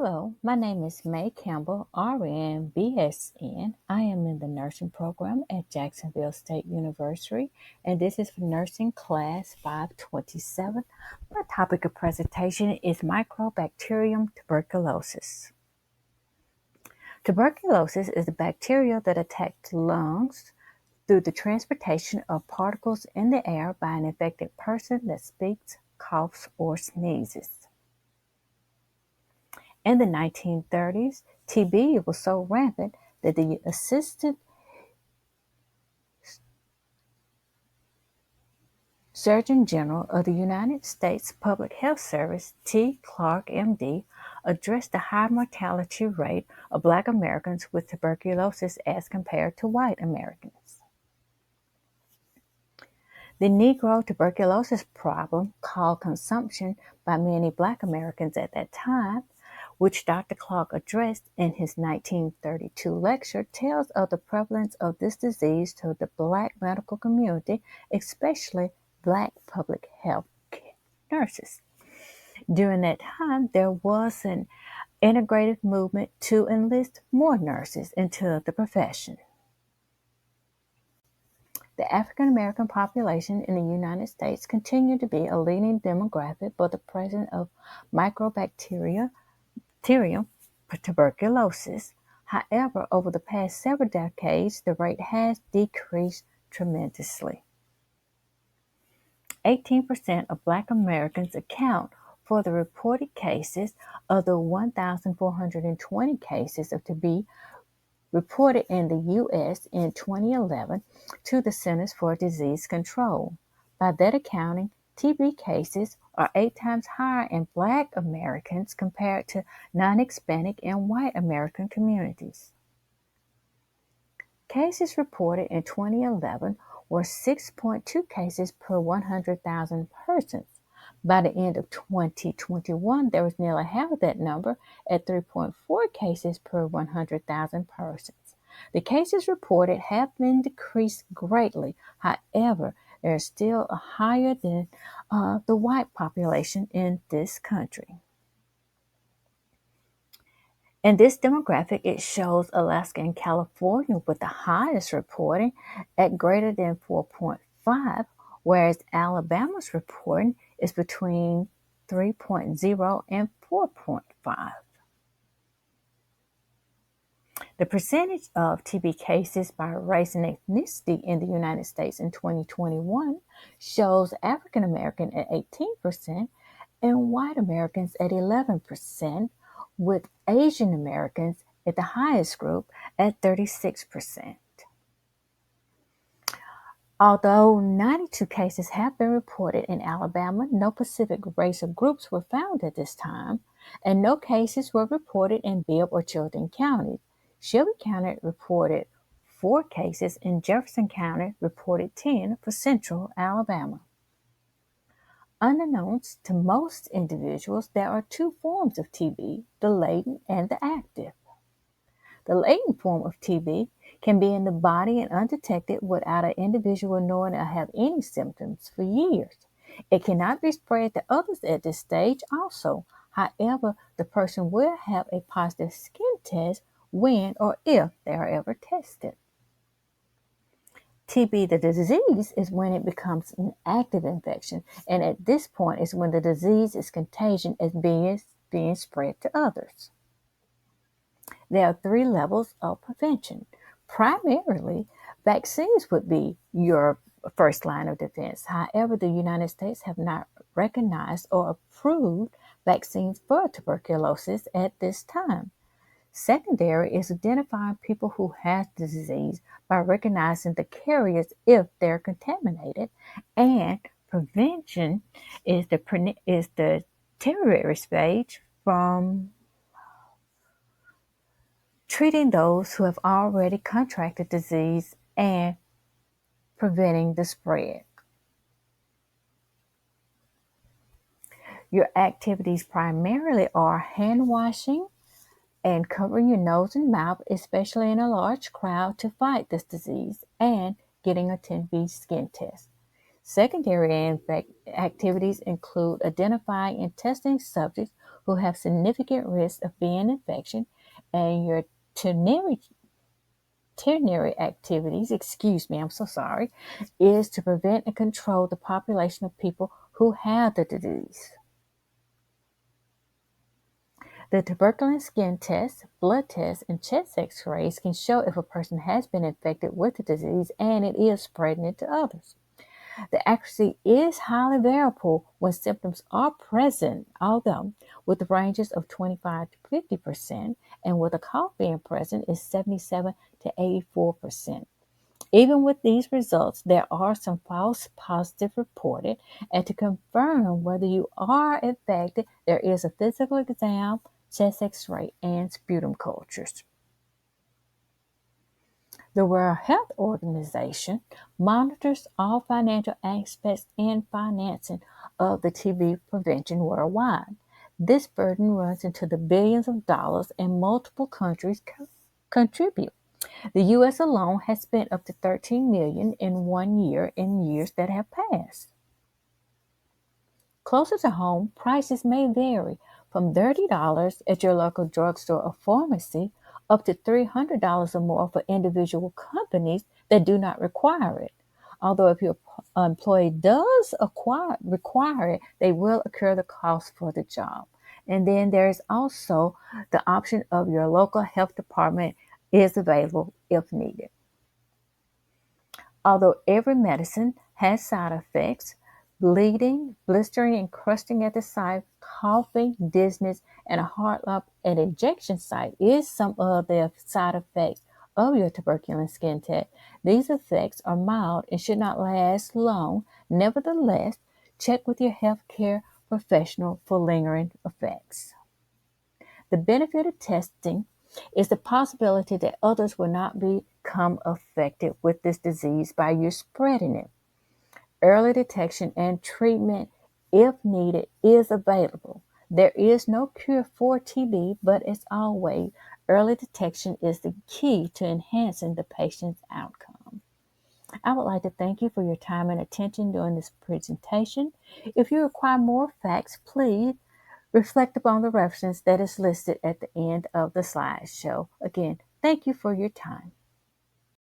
Hello, my name is May Campbell, RN, BSN. I am in the nursing program at Jacksonville State University, and this is for nursing class 527. My topic of presentation is Mycobacterium tuberculosis. Tuberculosis is a bacteria that attacks lungs through the transportation of particles in the air by an infected person that speaks, coughs, or sneezes. In the 1930s, TB was so rampant that the Assistant Surgeon General of the United States Public Health Service, T. Clark, MD, addressed the high mortality rate of Black Americans with tuberculosis as compared to white Americans. The Negro tuberculosis problem, called consumption by many Black Americans at that time, which Dr. Clark addressed in his 1932 lecture, tells of the prevalence of this disease to the Black medical community, especially Black public health nurses. During that time, there was an integrative movement to enlist more nurses into the profession. The African American population in the United States continued to be a leading demographic for the presence of Mycobacterium tuberculosis. However, over the past several decades, the rate has decreased tremendously. 18% of Black Americans account for the reported cases of the 1,420 cases of TB reported in the U.S. in 2011 to the Centers for Disease Control. By that accounting, TB cases are 8 times higher in Black Americans compared to non-Hispanic and white American communities. Cases reported in 2011 were 6.2 cases per 100,000 persons. By the end of 2021, there was nearly half that number at 3.4 cases per 100,000 persons. The cases reported have been decreased greatly. However, they're still higher than the white population in this country. In this demographic, it shows Alaska and California with the highest reporting at greater than 4.5, whereas Alabama's reporting is between 3.0 and 4.5. The percentage of TB cases by race and ethnicity in the United States in 2021 shows African American at 18% and white Americans at 11%, with Asian Americans at the highest group at 36%. Although 92 cases have been reported in Alabama, no Pacific race or groups were found at this time, and no cases were reported in Bibb or Chilton counties. Shelby County reported 4 cases, and Jefferson County reported 10 for central Alabama. Unbeknownst to most individuals, there are 2 forms of TB, the latent and the active. The latent form of TB can be in the body and undetected without an individual knowing or have any symptoms for years. It cannot be spread to others at this stage also. However, the person will have a positive skin test when or if they are ever tested. TB, the disease, is when it becomes an active infection, and at this point is when the disease is contagious as being spread to others. There are 3 levels of prevention. Primarily, vaccines would be your first line of defense. However, the United States have not recognized or approved vaccines for tuberculosis at this time. Secondary is identifying people who have the disease by recognizing the carriers if they're contaminated, and prevention is the tertiary stage from treating those who have already contracted disease and preventing the spread. Your activities primarily are hand washing and covering your nose and mouth, especially in a large crowd, to fight this disease, and getting a TB skin test. Secondary activities include identifying and testing subjects who have significant risk of being infected, and your ternary activities, I'm so sorry, is to prevent and control the population of people who have the disease. The tuberculosis skin test, blood tests, and chest x-rays can show if a person has been infected with the disease and it is spreading it to others. The accuracy is highly variable when symptoms are present, although with ranges of 25 to 50%, and with a cough being present is 77 to 84%. Even with these results, there are some false positives reported, and to confirm whether you are infected, there is a physical exam, chest x-ray, and sputum cultures. The World Health Organization monitors all financial aspects and financing of the TB prevention worldwide. This burden runs into the billions of dollars, and multiple countries contribute. The U.S. alone has spent up to $13 million in 1 year in years that have passed. Closer to home, prices may vary from $30 at your local drugstore or pharmacy up to $300 or more for individual companies that do not require it. Although if your employee does require it, they will incur the cost for the job. And then there is also the option of your local health department is available if needed. Although every medicine has side effects, bleeding, blistering, and crusting at the site, coughing, dizziness, and a heart lump at injection site is some of the side effects of your tuberculosis skin test. These effects are mild and should not last long. Nevertheless, check with your healthcare professional for lingering effects. The benefit of testing is the possibility that others will not become affected with this disease by you spreading it. Early detection and treatment, if needed, is available. There is no cure for TB, but as always, early detection is the key to enhancing the patient's outcome. I would like to thank you for your time and attention during this presentation. If you require more facts, please reflect upon the reference that is listed at the end of the slideshow. Again, thank you for your time.